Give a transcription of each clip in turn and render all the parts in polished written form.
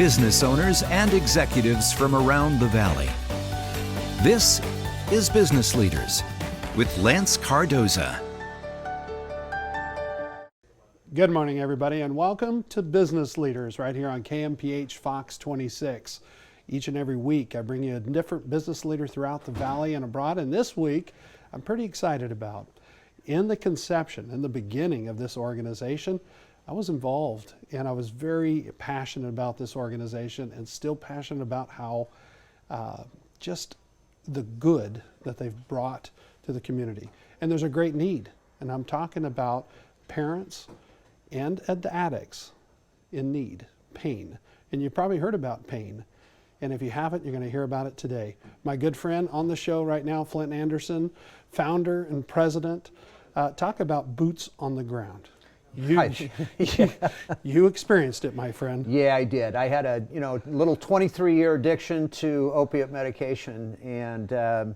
business owners and executives from around the Valley. This is Business Leaders with Lance Cardoza. Good morning, everybody, and welcome to Business Leaders right here on KMPH Fox 26. Each and every week, I bring you a different business leader throughout the Valley and abroad, and this week, I'm pretty excited about. In the conception, in the beginning of this organization, I was involved, and I was very passionate about this organization and still passionate about how just the good that they've brought to the community. And there's a great need, and I'm talking about parents and the addicts in need, P.A.I.N. And you've probably heard about P.A.I.N. And if you haven't, you're going to hear about it today. My good friend on the show right now, Flindt Andersen, founder and president. Talk about boots on the ground. You experienced it, my friend. Yeah, I did. I had a little 23-year addiction to opiate medication, and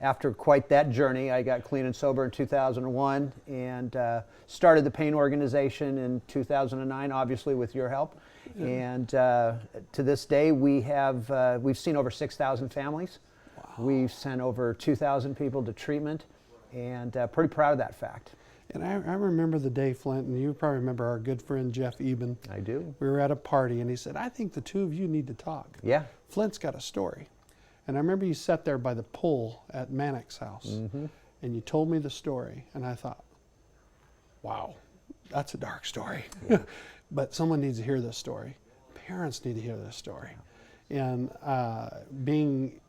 after quite that journey, I got clean and sober in 2001 and started the P.A.I.N organization in 2009, obviously with your help. Yeah. And to this day, we've seen over 6,000 families. Wow. We've sent over 2,000 people to treatment, and pretty proud of that fact. And I remember the day, Flindt, and you probably remember our good friend Jeff Eben. I do. We were at a party, and he said, "I think the two of you need to talk." Yeah. Flint's got a story. And I remember you sat there by the pool at Mannix house, and you told me the story, and I thought, wow, that's a dark story. Yeah. But someone needs to hear this story. Parents need to hear this story. And being,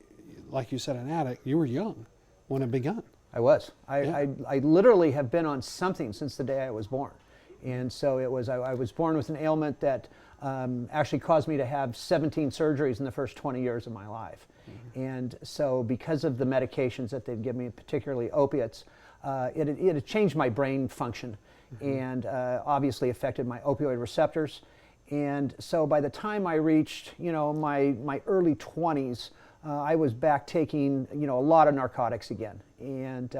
like you said, an addict, you were young when it begun. I was. I literally have been on something since the day I was born. And so it was, I was born with an ailment that actually caused me to have 17 surgeries in the first 20 years of my life. And so because of the medications that they'd give me, particularly opiates, it had changed my brain function and obviously affected my opioid receptors. And so by the time I reached, my early 20s, I was back taking, a lot of narcotics again. And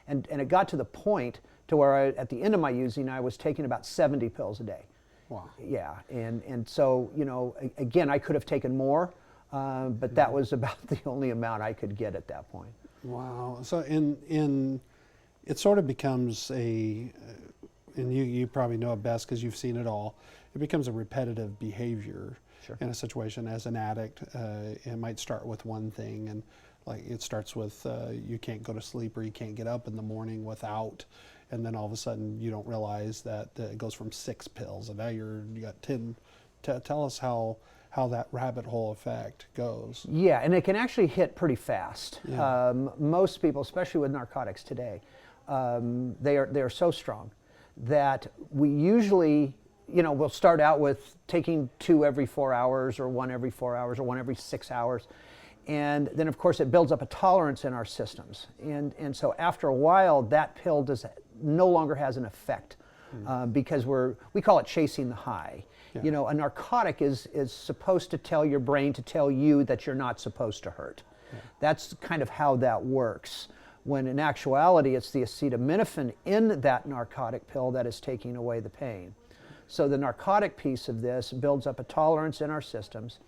it got to the point to where at the end of my using, I was taking about 70 pills a day. Wow. Yeah. And so, again, I could have taken more, but that was about the only amount I could get at that point. Wow. So it sort of becomes and you probably know it best because you've seen it all, it becomes a repetitive behavior. Sure. In a situation as an addict. It might start with one thing, and like it starts with you can't go to sleep or you can't get up in the morning without, and then all of a sudden you don't realize that it goes from 6 pills and now you got 10. Tell us how that rabbit hole effect goes. Yeah, and it can actually hit pretty fast. Yeah. Most people, especially with narcotics today, they are so strong that we usually we'll start out with taking 2 every 4 hours or 1 every 4 hours or 1 every 6 hours. And then of course it builds up a tolerance in our systems. And so after a while that pill no longer has an effect because we call it chasing the high. Yeah. A narcotic is supposed to tell your brain to tell you that you're not supposed to hurt. Yeah. That's kind of how that works. When in actuality it's the acetaminophen in that narcotic pill that is taking away the pain. So the narcotic piece of this builds up a tolerance in our systems.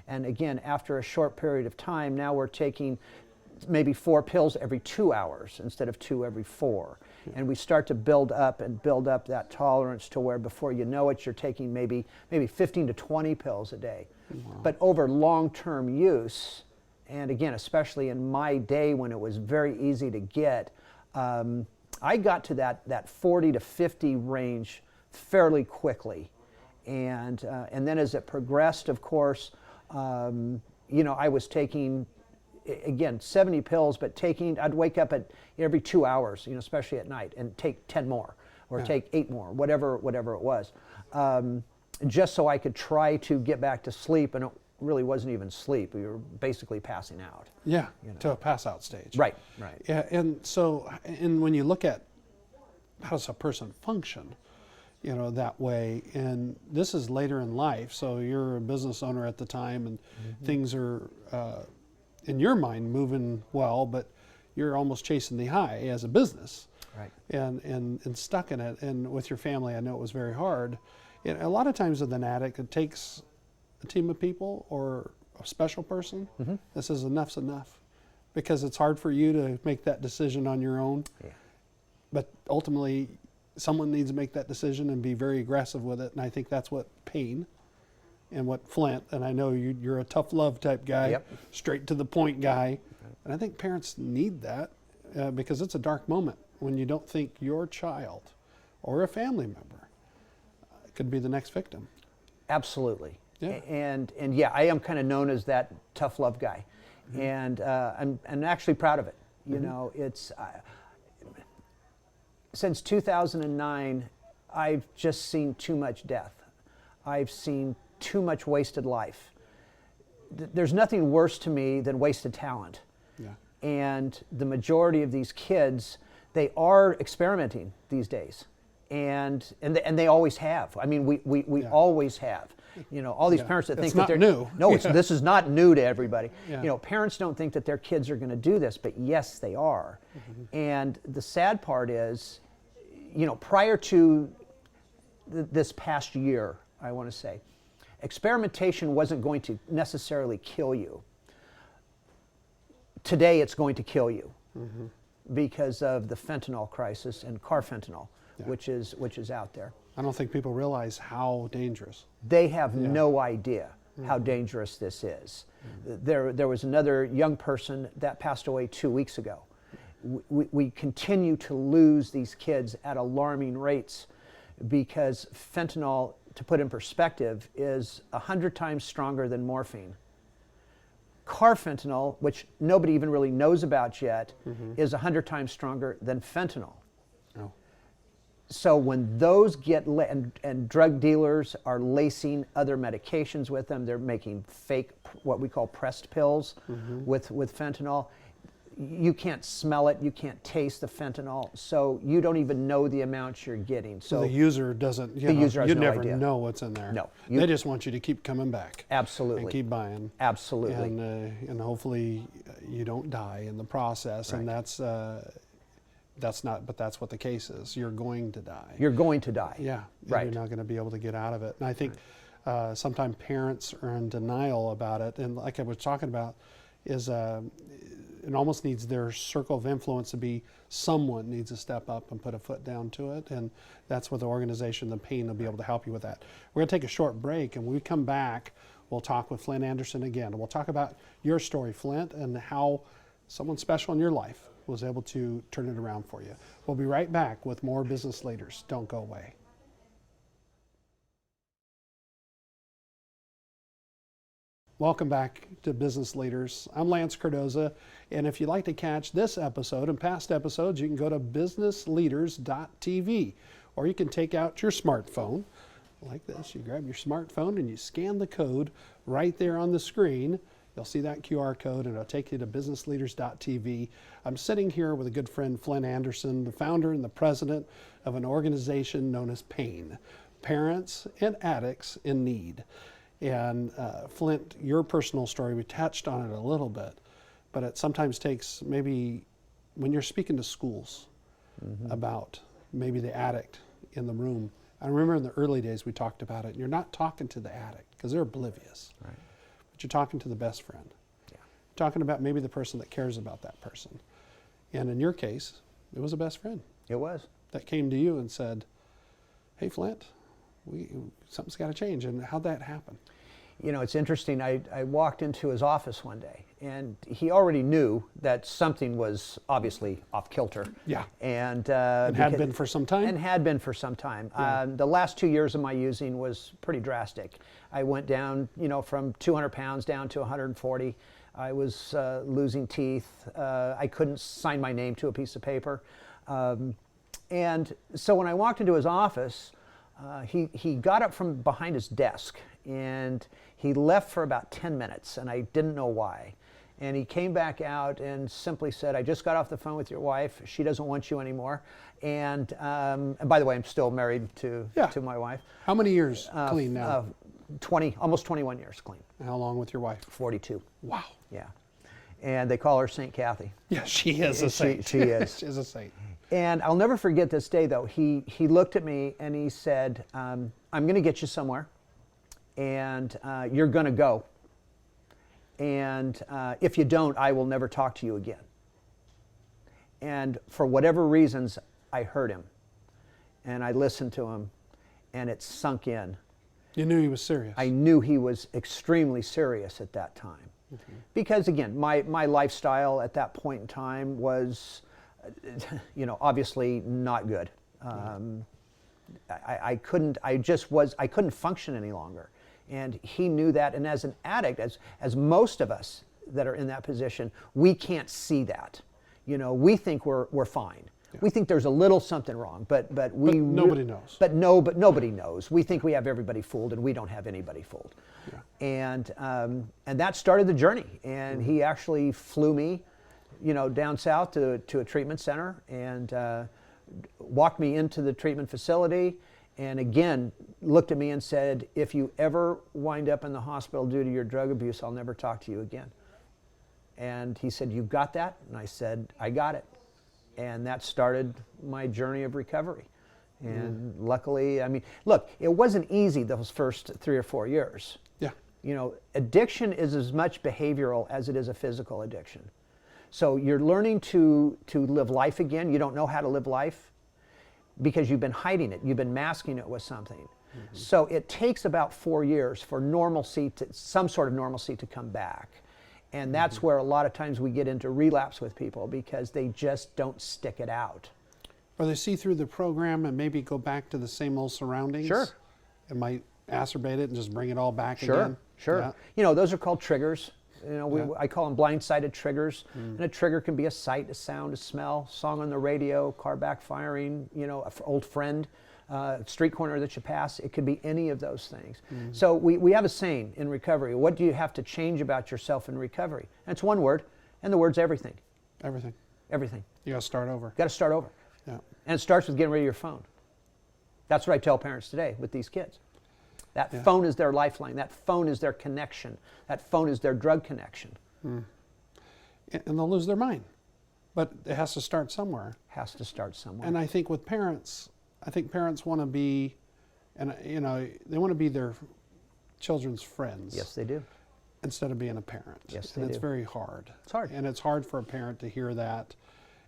And again, after a short period of time, now we're taking maybe 4 pills every 2 hours instead of 2 every 4. And we start to build up that tolerance to where before you know it, you're taking maybe 15 to 20 pills a day. Wow. But over long-term use, and again, especially in my day when it was very easy to get, I got to that 40 to 50 range fairly quickly, and then as it progressed, of course, I was taking again 70 pills, but I'd wake up at every 2 hours, especially at night, and take 10 more or take 8 more, whatever it was, just so I could try to get back to sleep. And it really wasn't even sleep; we were basically passing out. Yeah, to a pass out stage. Right. Yeah, and so when you look at how does a person function, that way. And this is later in life, so you're a business owner at the time, and things are, in your mind, moving well, but you're almost chasing the high as a business. Right. And stuck in it. And with your family, I know it was very hard. A lot of times with an addict, it takes a team of people or a special person that says enough's enough, because it's hard for you to make that decision on your own. Yeah. But ultimately, someone needs to make that decision and be very aggressive with it. And I think that's what P.A.I.N. and what Flindt, and I know you're a tough love type guy, Yep. straight to the point guy. And I think parents need that because it's a dark moment when you don't think your child or a family member could be the next victim. Absolutely. Yeah. And yeah, I am kind of known as that tough love guy, and I'm actually proud of it. You know, it's since 2009, I've just seen too much death. I've seen too much wasted life. There's nothing worse to me than wasted talent. Yeah. And the majority of these kids, they are experimenting these days, and they always have. I mean, we always have. You know, all these parents that think It's that not they're new. No, this is not new to everybody. Yeah. You know, parents don't think that their kids are going to do this, but yes, they are. And the sad part is, you know, prior to this past year, I want to say, experimentation wasn't going to necessarily kill you. Today, it's going to kill you because of the fentanyl crisis and carfentanil, which is out there. I don't think people realize how dangerous. They have no idea how dangerous this is. There was another young person that passed away 2 weeks ago. We continue to lose these kids at alarming rates because fentanyl, to put in perspective, is 100 times stronger than morphine. Carfentanil, which nobody even really knows about yet, is 100 times stronger than fentanyl. Oh. So when those get, and drug dealers are lacing other medications with them, they're making fake, what we call pressed pills with fentanyl. You can't smell it, you can't taste the fentanyl, so you don't even know the amounts you're getting. So the user doesn't, the user has you no never idea. know what's in there. No. They just want you to keep coming back. Absolutely. And keep buying. Absolutely. And hopefully you don't die in the process. And that's not, but that's what the case is. You're going to die. You're going to die. Yeah. Right. You're not going to be able to get out of it. And I think sometimes parents are in denial about it. And like I was talking about, is it almost needs their circle of influence to be someone needs to step up and put a foot down to it. And that's what the organization, the P.A.I.N, will be able to help you with that. We're going to take a short break, and when we come back, we'll talk with Flindt Andersen again. And we'll talk about your story, Flindt, and how someone special in your life was able to turn it around for you. We'll be right back with more Business Leaders. Don't go away. Welcome back to Business Leaders. I'm Lance Cardoza, and if you'd like to catch this episode and past episodes, you can go to businessleaders.tv, or you can take out your smartphone like this. You grab your smartphone and you scan the code right there on the screen. You'll see that QR code, and it'll take you to businessleaders.tv. I'm sitting here with a good friend, Flindt Andersen, the founder and the president of an organization known as P.A.I.N, Parents and Addicts in Need. And Flindt, your personal story, we touched on it a little bit, but it sometimes takes maybe when you're speaking to schools about maybe the addict in the room. I remember in the early days we talked about it. You're not talking to the addict because they're oblivious, but you're talking to the best friend. Yeah. You're talking about maybe the person that cares about that person. And in your case, it was a best friend. It was. That came to you and said, hey, Flindt, something's got to change. And how'd that happen? You know, it's interesting. I walked into his office one day, and he already knew that something was obviously off kilter. Yeah. And had been for some time? And had been for some time. Yeah. The last 2 years of my using was pretty drastic. I went down, you know, from 200 pounds down to 140. I was losing teeth. I couldn't sign my name to a piece of paper. And so when I walked into his office, he got up from behind his desk, and he left for about 10 minutes, and I didn't know why. And he came back out and simply said, I just got off the phone with your wife. She doesn't want you anymore. And by the way, I'm still married to my wife. How many years clean now? 20, almost 21 years clean. How long with your wife? 42. Wow. Yeah. And they call her St. Kathy. Yeah, she is a saint. She is. She's a saint. And I'll never forget this day, though. He looked at me and he said, I'm going to get you somewhere. and you're going to go. And if you don't, I will never talk to you again. And for whatever reasons, I heard him. And I listened to him, and it sunk in. You knew he was serious. I knew he was extremely serious at that time. Mm-hmm. Because again, my lifestyle at that point in time was, obviously not good. I couldn't function any longer. And he knew that, and as an addict, as most of us that are in that position, we can't see that. We think we're fine. Yeah. We think there's a little something wrong, but nobody knows. But nobody knows. We think we have everybody fooled, and we don't have anybody fooled. Yeah. And that started the journey. And he actually flew me, down south to a treatment center and walked me into the treatment facility. And again, looked at me and said, "If you ever wind up in the hospital due to your drug abuse, I'll never talk to you again." And he said, "You got that?" And I said, "I got it." And that started my journey of recovery. And luckily, look, it wasn't easy those first 3 or 4 years. Yeah. Addiction is as much behavioral as it is a physical addiction. So you're learning to live life again. You don't know how to live life because you've been hiding it. You've been masking it with something. Mm-hmm. So it takes about 4 years for some sort of normalcy to come back. And that's where a lot of times we get into relapse with people because they just don't stick it out. Or they see through the program and maybe go back to the same old surroundings. Sure. It might exacerbate it and just bring it all back again. again. Sure. Yeah. Those are called triggers. I call them blindsided triggers. And a trigger can be a sight, a sound, a smell, song on the radio, car backfiring, an old friend, street corner that you pass. It could be any of those things. So we have a saying in recovery: what do you have to change about yourself in recovery? And it's one word, and the word's everything. Everything. Everything. You got to start over. Got to start over. Yeah. And it starts with getting rid of your phone. That's what I tell parents today with these kids. That phone is their lifeline. That phone is their connection. That phone is their drug connection. And they'll lose their mind. But it has to start somewhere. Has to start somewhere. And I think with parents, want to be, they want to be their children's friends. Yes, they do. Instead of being a parent. Yes, they do. And it's very hard. It's hard. And it's hard for a parent to hear that.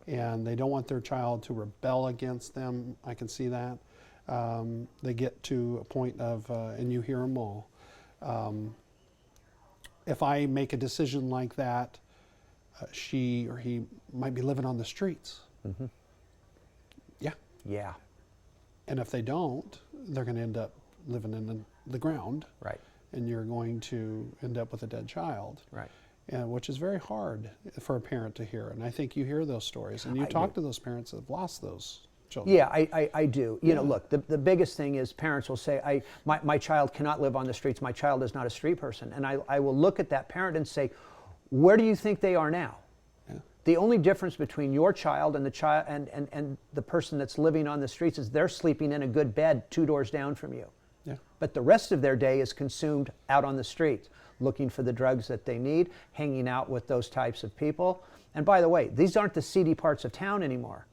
And they don't want their child to rebel against them. I can see that. They get to a point of, and you hear them all, if I make a decision like that, she or he might be living on the streets. Mm-hmm. Yeah. Yeah. And if they don't, they're going to end up living in the ground. Right. And you're going to end up with a dead child. Right. And which is very hard for a parent to hear. And I think you hear those stories, and you talk to those parents that have lost those children. Yeah, I do. Look, the biggest thing is parents will say, my child cannot live on the streets. My child is not a street person. And I will look at that parent and say, where do you think they are now? Yeah. The only difference between your child and the child and the person that's living on the streets is they're sleeping in a good bed 2 doors down from you. Yeah. But the rest of their day is consumed out on the streets, looking for the drugs that they need, hanging out with those types of people. And by the way, these aren't the seedy parts of town anymore.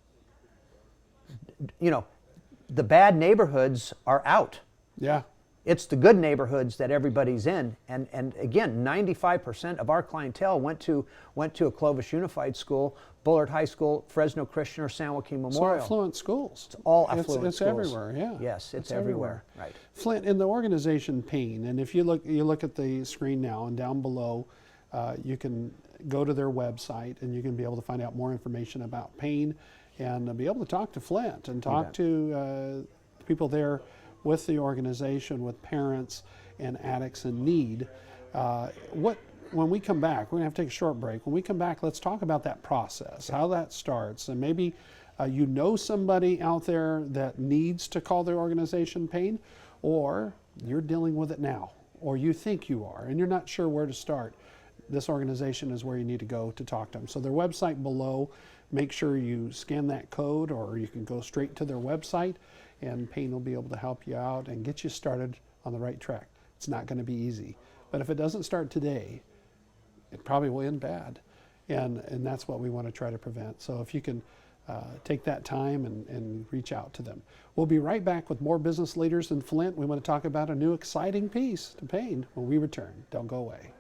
The bad neighborhoods are out. Yeah. It's the good neighborhoods that everybody's in. And again, 95% of our clientele went to a Clovis Unified School, Bullard High School, Fresno Christian, or San Joaquin Memorial. It's affluent schools. It's all affluent it's schools. Everywhere, yeah. Yes, it's everywhere. Right. Flindt, in the organization P.A.I.N, and if you look at the screen now, and down below, you can go to their website, and you can be able to find out more information about P.A.I.N, and be able to talk to Flindt and talk to people there with the organization, with parents and addicts in need. When we come back, we're going to have to take a short break. When we come back, let's talk about that process, how that starts, and maybe you know somebody out there that needs to call their organization P.A.I.N, or you're dealing with it now, or you think you are, and you're not sure where to start. This organization is where you need to go to talk to them. So their website below, make sure you scan that code, or you can go straight to their website, and P.A.I.N will be able to help you out and get you started on the right track. It's not going to be easy, but if it doesn't start today, it probably will end bad, and that's what we want to try to prevent. So if you can take that time and reach out to them. We'll be right back with more business leaders in Flint. We want to talk about a new exciting piece to P.A.I.N. when we return. Don't go away.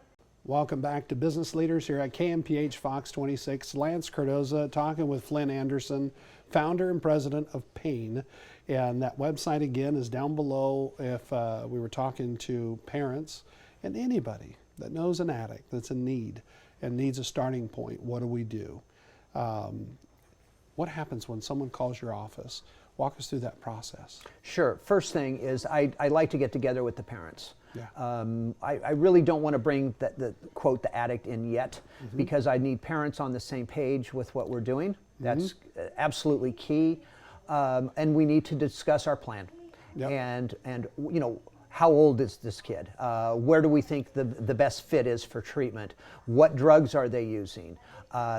Welcome back to Business Leaders here at KMPH Fox 26. Lance Cardoza talking with Flindt Andersen, founder and president of P.A.I.N. And that website again is down below if we were talking to parents and anybody that knows an addict that's in need and needs a starting point. What do we do? What happens when someone calls your office? Walk us through that process. Sure. First thing is I like to get together with the parents. Yeah. I really don't want to bring the quote the addict in yet, because I need parents on the same page with what we're doing. That's absolutely key, and we need to discuss our plan. Yep. And you know, how old is this kid? Where do we think the best fit is for treatment? What drugs are they using?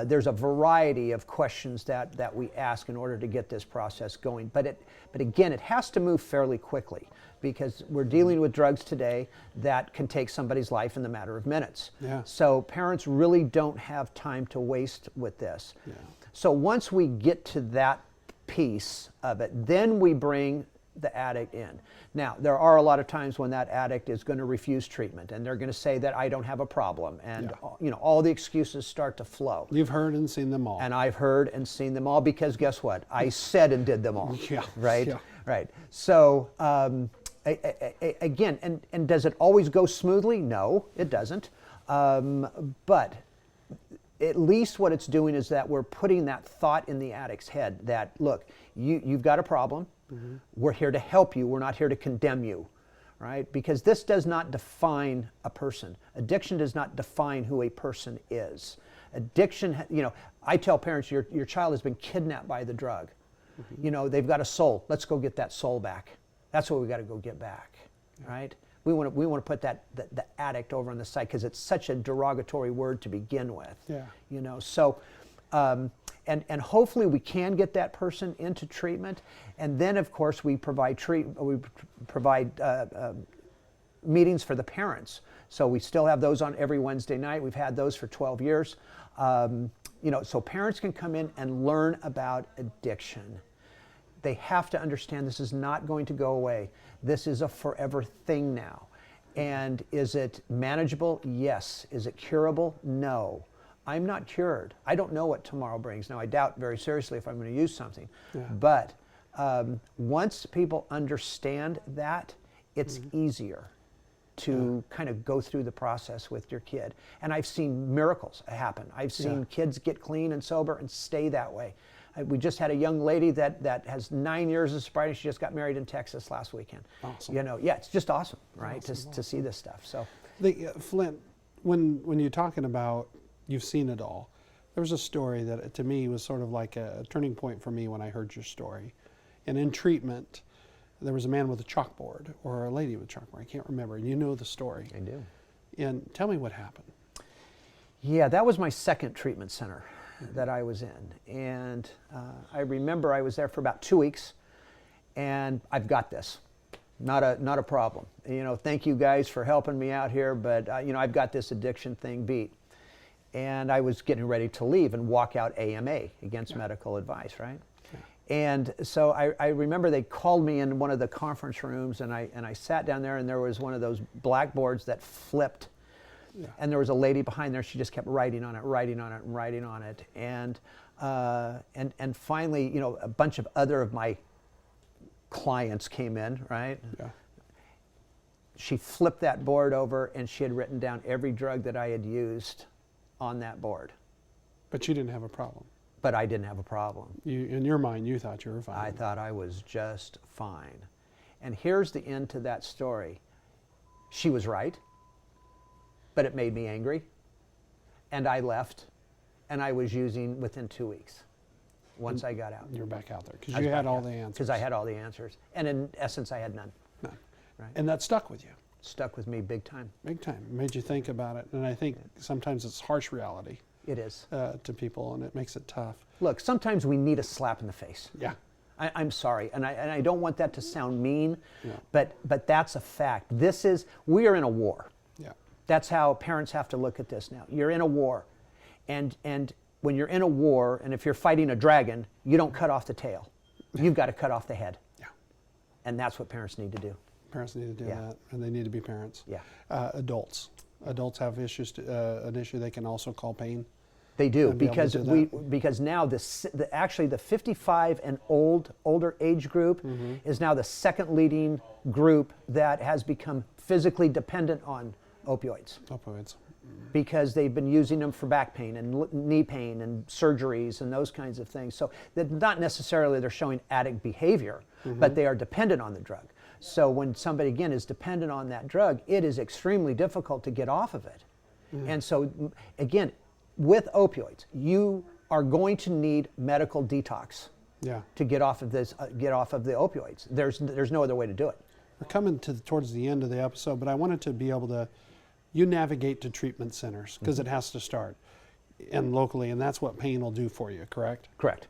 There's a variety of questions that we ask in order to get this process going. But again, it has to move fairly quickly, because we're dealing with drugs today that can take somebody's life in the matter of minutes. Yeah. So parents really don't have time to waste with this. Yeah. So once we get to that piece of it, then we bring the addict in. Now, there are a lot of times when that addict is going to refuse treatment, and they're going to say that I don't have a problem, and you know, all the excuses start to flow. You've heard and seen them all. And I've heard and seen them all, because guess what? I said and did them all. Yeah. Right? Yeah. Right. So again, and does it always go smoothly? No, it doesn't. But at least what it's doing is that we're putting that thought in the addict's head that, look, you've got a problem. We're here to help you. We're not here to condemn you, right? Because this does not define a person. Addiction does not define who a person is. Addiction, you know, I tell parents, your child has been kidnapped by the drug. You know, they've got a soul. Let's go get that soul back. That's what we got to go get back, right? We want to put the addict over on the side, because it's such a derogatory word to begin with. Yeah. You know, so. And hopefully we can get that person into treatment, and then of course we provide meetings for the parents. So we still have those on every Wednesday night. We've had those for 12 years. You know, so parents can come in and learn about addiction. They have to understand this is not going to go away. This is a forever thing now. And is it manageable? Yes. Is it curable? No. I'm not cured. I don't know what tomorrow brings. Now, I doubt very seriously if I'm going to use something. Yeah. But once people understand that, it's easier to kind of go through the process with your kid. And I've seen miracles happen. I've seen kids get clean and sober and stay that way. We just had a young lady that has 9 years of sobriety. She just got married in Texas last weekend. Awesome. You know, yeah, it's just awesome, right? Awesome. To see this stuff. So, Flindt, when you're talking about you've seen it all, there was a story that to me was sort of like a turning point for me when I heard your story. And in treatment, there was a man with a chalkboard or a lady with a chalkboard. I can't remember. And you know the story. I do. And tell me what happened. Yeah, that was my second treatment center that I was in. And I remember I was there for about 2 weeks, and I've got this. Not a problem. You know, thank you guys for helping me out here, but you know, I've got this addiction thing beat. And I was getting ready to leave and walk out AMA, against medical advice, right? Yeah. And so I remember they called me in one of the conference rooms, and I sat down there, and there was one of those blackboards that flipped. Yeah. And there was a lady behind there. She just kept writing on it, writing on it, and writing on it. And finally, you know, a bunch of other of my clients came in, right? Yeah. She flipped that board over, and she had written down every drug that I had used on that board. But you didn't have a problem. But I didn't have a problem. In your mind, you thought you were fine. I thought I was just fine. And here's the end to that story. She was right, but it made me angry. And I left, and I was using within 2 weeks once I got out. You're back out there because you had all the answers. Because I had all the answers. And in essence, I had none. None. Right. And that stuck with you. Stuck with me big time. Big time. It made you think about it. And I think sometimes it's harsh reality. It is. To people, and it makes it tough. Look, sometimes we need a slap in the face. Yeah. I'm sorry, and I don't want that to sound mean, but that's a fact. We are in a war. Yeah. That's how parents have to look at this now. You're in a war, and when you're in a war and if you're fighting a dragon, you don't cut off the tail. You've got to cut off the head. Yeah. And that's what parents need to do. Parents need to do Yeah. that, and they need to be parents. Yeah. Adults have issues. An issue they can also call pain. They do, And be able because to do that. because now actually the 55 and older age group is now the second leading group that has become physically dependent on opioids, Opioids. because they've been using them for back pain and knee pain and surgeries and those kinds of things. So that not necessarily they're showing addict behavior, but they are dependent on the drug. So when somebody, again, is dependent on that drug, it is extremely difficult to get off of it. And so, again, with opioids, you are going to need medical detox Yeah. to get off of this, get off of the opioids. There's no other way to do it. We're coming towards the end of the episode, but I wanted to be able to, you navigate to treatment centers because it has to start and locally, and that's what P.A.I.N will do for you, correct? Correct.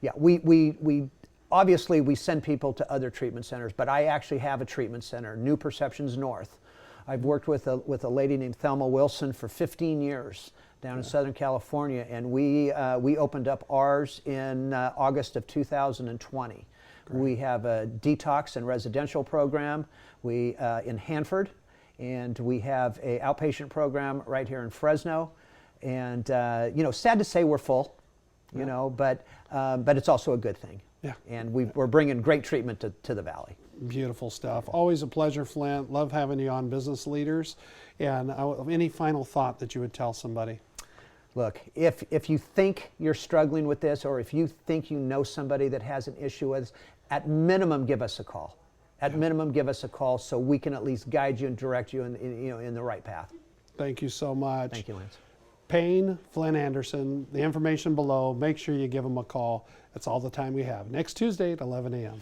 Yeah, we obviously we send people to other treatment centers, but I actually have a treatment center, New Perceptions North. I've worked with a lady named Thelma Wilson for 15 years down in Southern California, and we opened up ours in August of 2020. We have a detox and residential program in Hanford, and we have a outpatient program right here in Fresno. And sad to say we're full, but it's also a good thing. Yeah. And we're bringing great treatment to the Valley. Beautiful stuff. Always a pleasure, Flindt. Love having you on Business Leaders. And any final thought that you would tell somebody? Look, if you think you're struggling with this, or if you think you know somebody that has an issue with this, at minimum, give us a call. At minimum, give us a call so we can at least guide you and direct you in the right path. Thank you so much. Thank you, Lance. P.A.I.N, Flindt Andersen, the information below. Make sure you give them a call. That's all the time we have. Next Tuesday at 11 a.m.